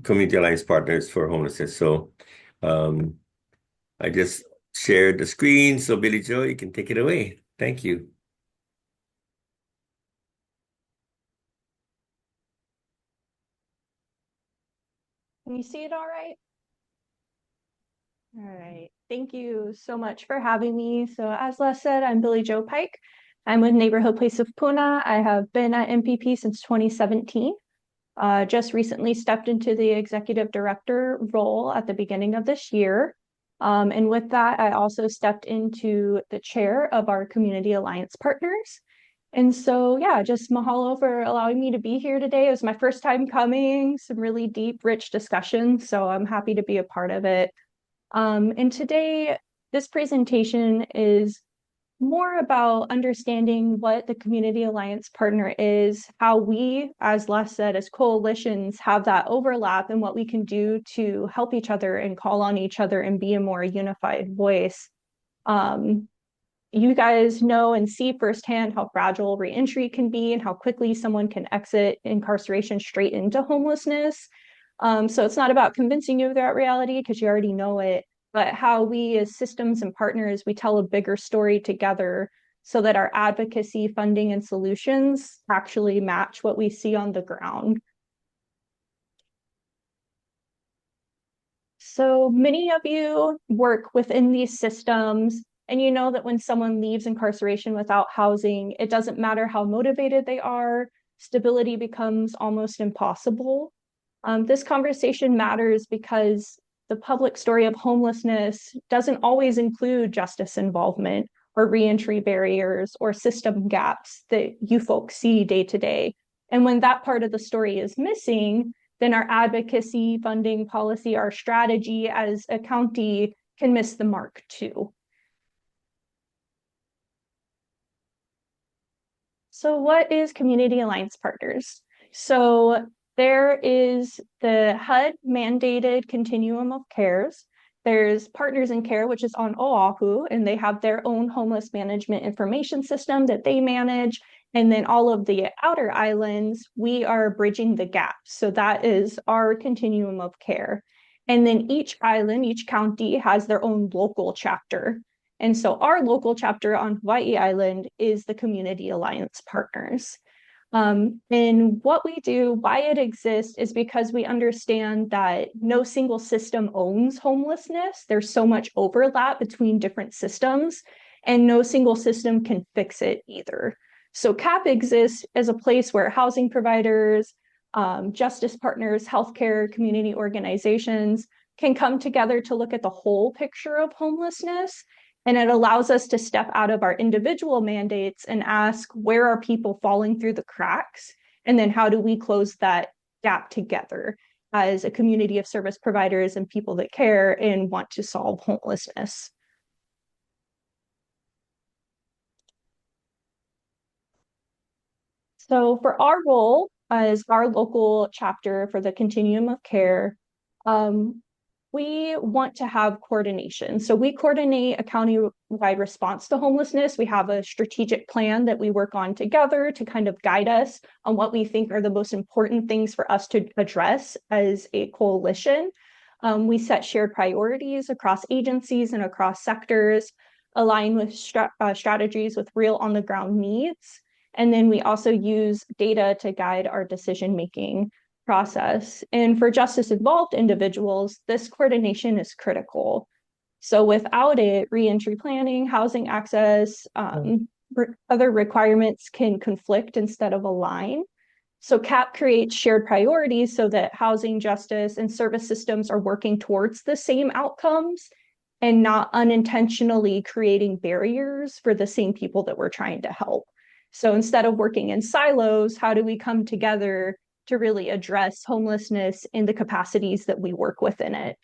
Community Alliance Partners for Homelessness. So um, I just shared the screen. So Billy Joe, you can take it away. Thank you. Can you see it all right? All right. Thank you so much for having me. So as Les said, I'm Billy Joe Pike. I'm with Neighborhood Place of Puna. I have been at MPP since 2017. Just recently stepped into the executive director role at the beginning of this year. And with that, I also stepped into the chair of our Community Alliance Partners. And so, yeah, just mahalo for allowing me to be here today. It was my first time coming, some really deep, rich discussions. So I'm happy to be a part of it. And today, this presentation is more about understanding what the Community Alliance Partner is, how we, as Les said, as coalitions, have that overlap and what we can do to help each other and call on each other and be a more unified voice. You guys know and see firsthand how fragile reentry can be and how quickly someone can exit incarceration straight into homelessness. So it's not about convincing you of that reality because you already know it, but how we as systems and partners, we tell a bigger story together so that our advocacy, funding, and solutions actually match what we see on the ground. So many of you work within these systems, and you know that when someone leaves incarceration without housing, it doesn't matter how motivated they are, stability becomes almost impossible. This conversation matters because the public story of homelessness doesn't always include justice involvement or reentry barriers or system gaps that you folks see day to day. And when that part of the story is missing, then our advocacy, funding, policy, our strategy as a county can miss the mark too. So what is Community Alliance Partners? So there is the HUD mandated continuum of cares. There's Partners in Care, which is on Oahu, and they have their own homeless management information system that they manage. And then all of the outer islands, we are bridging the gap. So that is our continuum of care. And then each island, each county has their own local chapter. And so our local chapter on Hawai'i Island is the Community Alliance Partners. And what we do, why it exists, is because we understand that no single system owns homelessness. There's so much overlap between different systems, and no single system can fix it either. So CAP exists as a place where housing providers, justice partners, healthcare, community organizations can come together to look at the whole picture of homelessness. And it allows us to step out of our individual mandates and ask, where are people falling through the cracks? And then how do we close that gap together as a community of service providers and people that care and want to solve homelessness? So for our role as our local chapter for the continuum of care, um, we want to have coordination. So we coordinate a county-wide response to homelessness. We have a strategic plan that we work on together to kind of guide us on what we think are the most important things for us to address as a coalition. We set shared priorities across agencies and across sectors, align with strategies with real on-the-ground needs. And then we also use data to guide our decision-making process. And for justice involved individuals, this coordination is critical. So without it, reentry planning, housing access, other requirements can conflict instead of align. So CAP creates shared priorities so that housing, justice, and service systems are working towards the same outcomes and not unintentionally creating barriers for the same people that we're trying to help. So instead of working in silos, how do we come together to really address homelessness in the capacities that we work within it?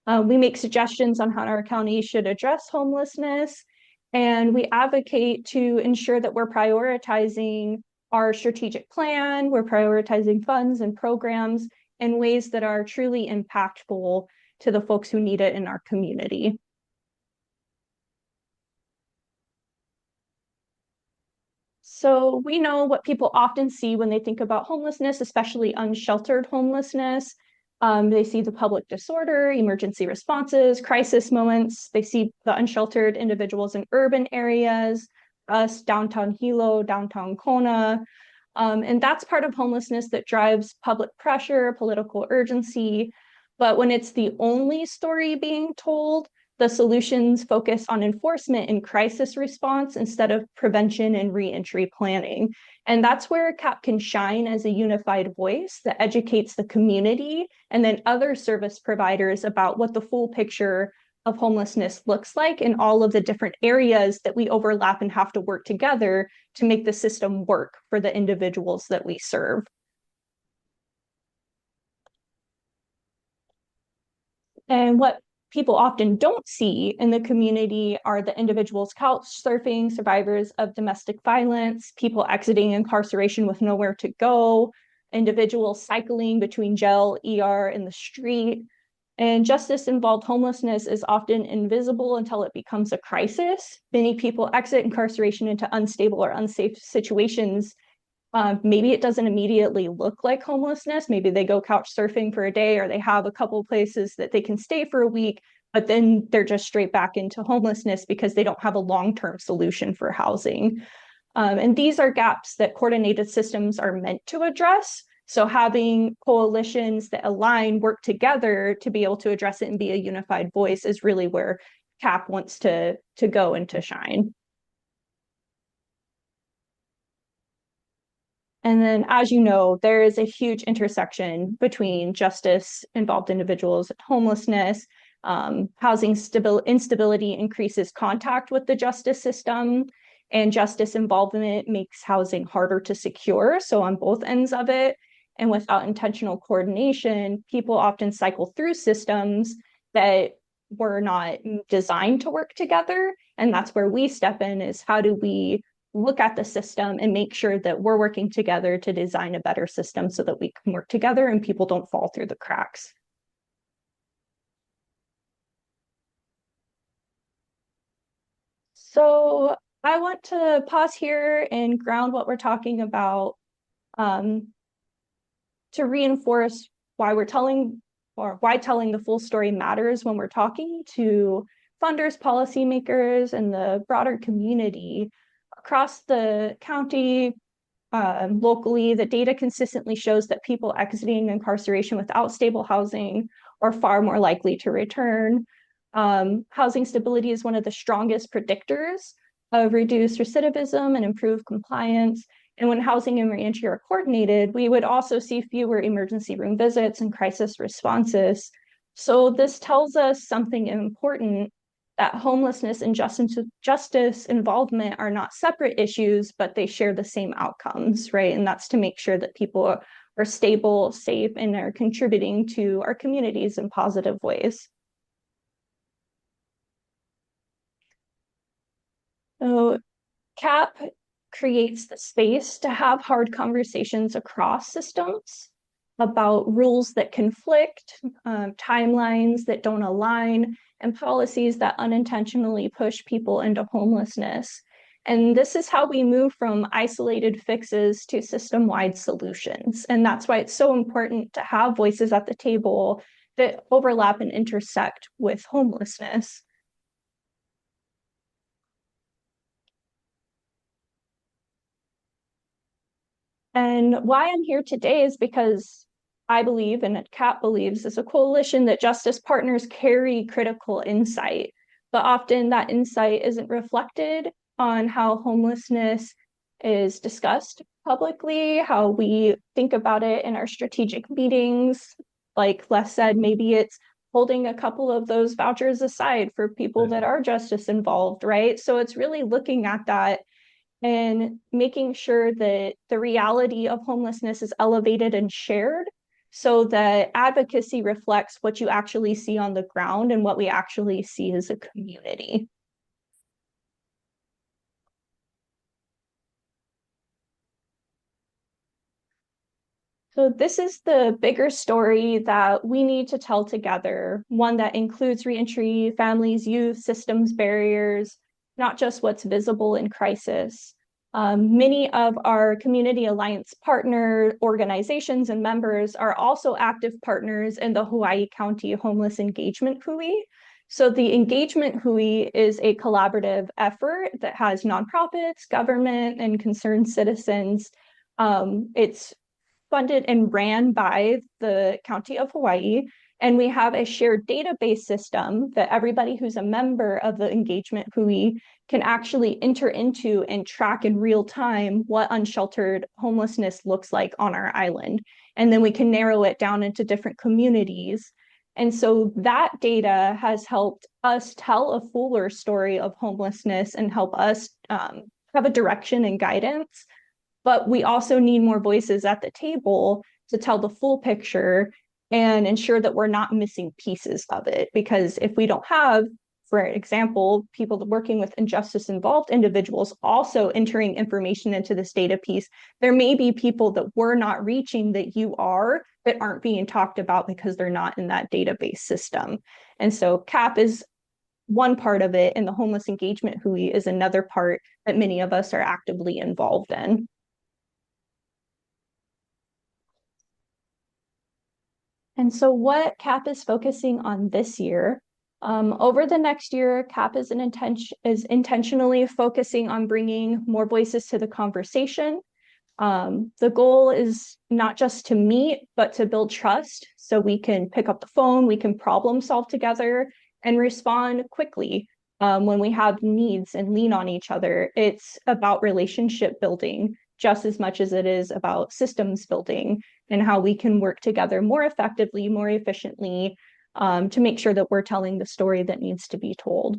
We make suggestions on how our county should address homelessness, and we advocate to ensure that we're prioritizing our strategic plan, we're prioritizing funds and programs in ways that are truly impactful to the folks who need it in our community. So we know what people often see when they think about homelessness, especially unsheltered homelessness. They see the public disorder, emergency responses, crisis moments. They see the unsheltered individuals in urban areas, us, downtown Hilo, downtown Kona. And that's part of homelessness that drives public pressure, political urgency. But when it's the only story being told, the solutions focus on enforcement and crisis response instead of prevention and reentry planning. And that's where CAP can shine as a unified voice that educates the community and then other service providers about what the full picture of homelessness looks like in all of the different areas that we overlap and have to work together to make the system work for the individuals that we serve. And what people often don't see in the community are the individuals couch surfing, survivors of domestic violence, people exiting incarceration with nowhere to go, individuals cycling between jail, ER, and the street. And justice-involved homelessness is often invisible until it becomes a crisis. Many people exit incarceration into unstable or unsafe situations. Maybe it doesn't immediately look like homelessness. Maybe they go couch surfing for a day, or they have a couple places that they can stay for a week, but then they're just straight back into homelessness because they don't have a long-term solution for housing. And these are gaps that coordinated systems are meant to address. So having coalitions that align, work together to be able to address it and be a unified voice is really where CAP wants to go and to shine. And then, as you know, there is a huge intersection between justice-involved individuals and homelessness. Housing instability increases contact with the justice system, and justice involvement makes housing harder to secure. So on both ends of it, and without intentional coordination, people often cycle through systems that were not designed to work together. And that's where we step in, is how do we look at the system and make sure that we're working together to design a better system so that we can work together and people don't fall through the cracks. So I want to pause here and ground what we're talking about, um, to reinforce why we're telling, or why telling the full story matters when we're talking to funders, policymakers, and the broader community across the county. Locally, the data consistently shows that people exiting incarceration without stable housing are far more likely to return. Housing stability is one of the strongest predictors of reduced recidivism and improved compliance. And when housing and reentry are coordinated, we would also see fewer emergency room visits and crisis responses. So this tells us something important, that homelessness and justice involvement are not separate issues, but they share the same outcomes, right? And that's to make sure that people are stable, safe, and are contributing to our communities in positive ways. So CAP creates the space to have hard conversations across systems about rules that conflict, timelines that don't align, and policies that unintentionally push people into homelessness. And this is how we move from isolated fixes to system-wide solutions. And that's why it's so important to have voices at the table that overlap and intersect with homelessness. And why I'm here today is because I believe, and CAP believes, as a coalition, that justice partners carry critical insight, but often that insight isn't reflected on how homelessness is discussed publicly, how we think about it in our strategic meetings. Like Les said, maybe it's holding a couple of those vouchers aside for people that are justice involved, right? So it's really looking at that and making sure that the reality of homelessness is elevated and shared, so that advocacy reflects what you actually see on the ground and what we actually see as a community. So this is the bigger story that we need to tell together, one that includes reentry, families, youth, systems, barriers, not just what's visible in crisis. Many of our Community Alliance partner organizations and members are also active partners in the Hawaii County Homeless Engagement Hui. So the Engagement Hui is a collaborative effort that has nonprofits, government, and concerned citizens. It's funded and ran by the County of Hawaii. And we have a shared database system that everybody who's a member of the Engagement Hui can actually enter into and track in real time what unsheltered homelessness looks like on our island. And then we can narrow it down into different communities. And so that data has helped us tell a fuller story of homelessness and help us have a direction and guidance. But we also need more voices at the table to tell the full picture and ensure that we're not missing pieces of it. Because if we don't have, for example, people working with injustice involved individuals also entering information into this data piece, there may be people that we're not reaching that you are that aren't being talked about because they're not in that database system. And so CAP is one part of it, and the homeless engagement Hui is another part that many of us are actively involved in. And so what CAP is focusing on this year, over the next year, CAP is intentionally focusing on bringing more voices to the conversation. The goal is not just to meet, but to build trust so we can pick up the phone, we can problem solve together and respond quickly when we have needs and lean on each other. It's about relationship building just as much as it is about systems building and how we can work together more effectively, more efficiently, to make sure that we're telling the story that needs to be told.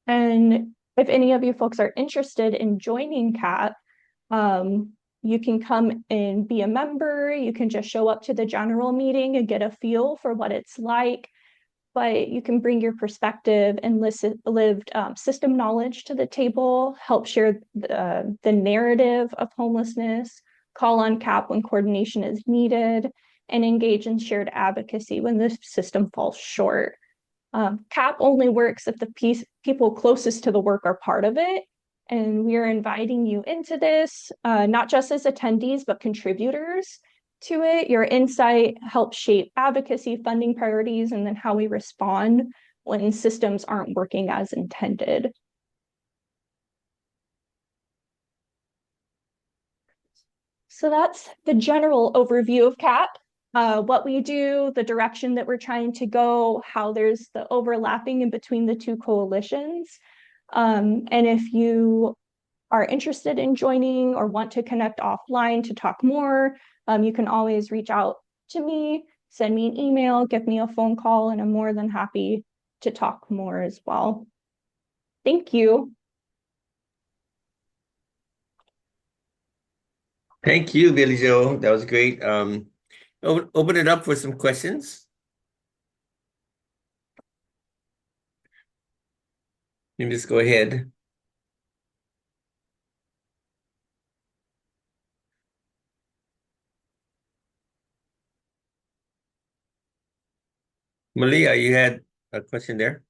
And if any of you folks are interested in joining CAP, you can come and be a member. You can just show up to the general meeting and get a feel for what it's like. But you can bring your perspective and lived system knowledge to the table, help share the narrative of homelessness, call on CAP when coordination is needed, and engage in shared advocacy when the system falls short. CAP only works if the people closest to the work are part of it. And we are inviting you into this, not just as attendees, but contributors to it. Your insight helps shape advocacy, funding priorities, and then how we respond when systems aren't working as intended. So that's the general overview of CAP. What we do, the direction that we're trying to go, how there's the overlapping in between the two coalitions. And if you are interested in joining or want to connect offline to talk more, you can always reach out to me, send me an email, give me a phone call, and I'm more than happy to talk more as well. Thank you. Thank you, Billy Joe. That was great. Open it up for some questions. You can just go ahead. Malia, you had a question there?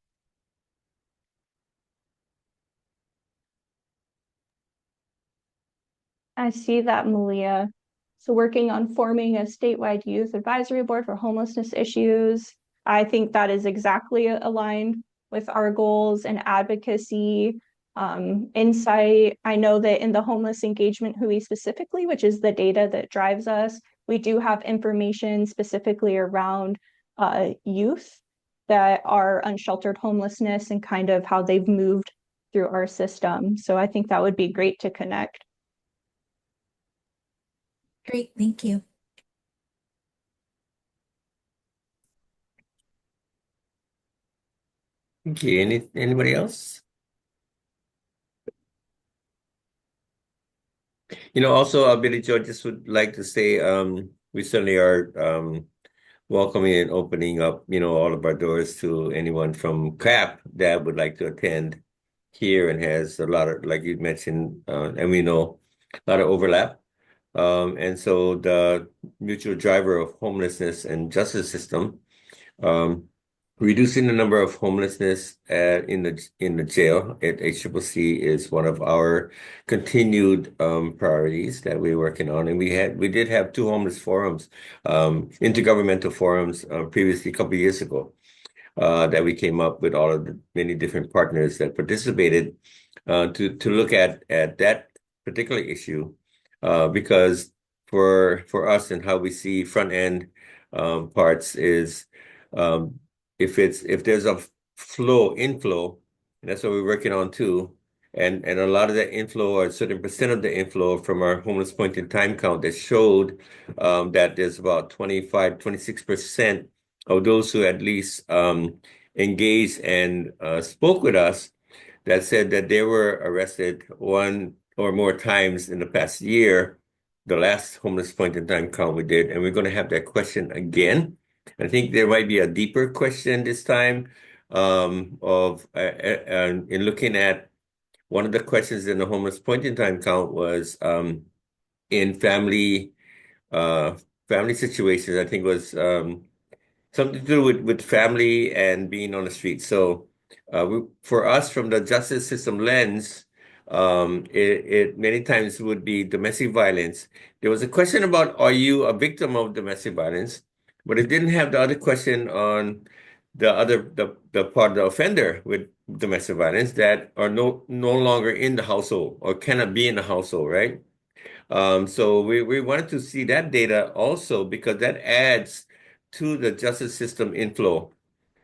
I see that, Malia. So working on forming a statewide youth advisory board for homelessness issues. I think that is exactly aligned with our goals and advocacy, insight. I know that in the homeless engagement Hui specifically, which is the data that drives us, we do have information specifically around youth that are unsheltered homelessness and kind of how they've moved through our system. So I think that would be great to connect. Great, thank you. Thank you. Anybody else? Also, Billy Joe, just would like to say we certainly are welcoming and opening up, all of our doors to anyone from CAP that would like to attend here and has a lot of, like you mentioned, and we know a lot of overlap. And so the mutual driver of homelessness and justice system reducing the number of homelessness in the jail at HCCC is one of our continued priorities that we're working on. And we did have two homeless forums, intergovernmental forums previously a couple of years ago that we came up with all of the many different partners that participated to look at that particular issue because for us and how we see front end parts is if there's a inflow, and that's what we're working on too. And a lot of that inflow, or a certain percent of the inflow from our homeless point in time count that showed that there's about 26% of those who at least engaged and spoke with us that said that they were arrested one or more times in the past year, the last homeless point in time count we did. And we're going to have that question again. I think there might be a deeper question this time in looking at one of the questions in the homeless point in time count was in family situations. I think it was something to do with family and being on the street. So for us, from the justice system lens, it many times would be domestic violence. There was a question about, are you a victim of domestic violence? But it didn't have the other question on the part of the offender with domestic violence that are no longer in the household or cannot be in the household, right? So we wanted to see that data also because that adds to the justice system inflow.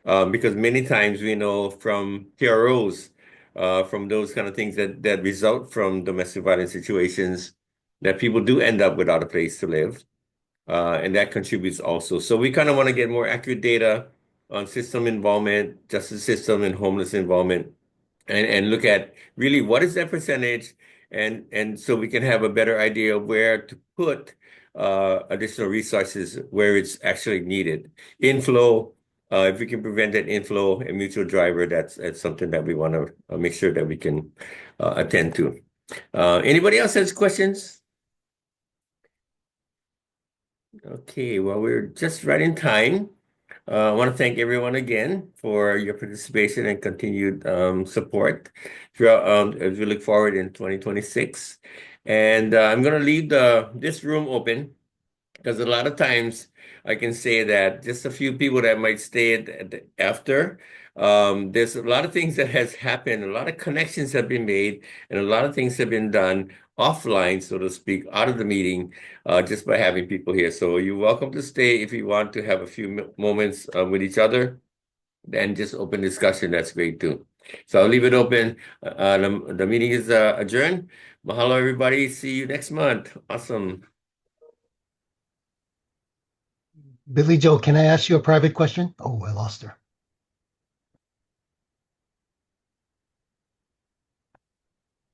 Because many times we know from PROs, from those kind of things that result from domestic violence situations, that people do end up without a place to live. And that contributes also. So we kind of want to get more accurate data on system involvement, justice system and homeless involvement, and look at really what is that percentage, and so we can have a better idea of where to put additional resources where it's actually needed. Inflow, if we can prevent that inflow and mutual driver, that's something that we want to make sure that we can attend to. Anybody else has questions? Okay, well, we're just right in time. I want to thank everyone again for your participation and continued support throughout, as we look forward in 2026. And I'm going to leave this room open because a lot of times I can say that just a few people that might stay after. There's a lot of things that has happened, a lot of connections have been made, and a lot of things have been done offline, so to speak, out of the meeting, just by having people here. So you're welcome to stay if you want to have a few moments with each other, and just open discussion. That's great too. So I'll leave it open. The meeting is adjourned. Mahalo, everybody. See you next month. Awesome. Billy Joe, can I ask you a private question? Oh, I lost her.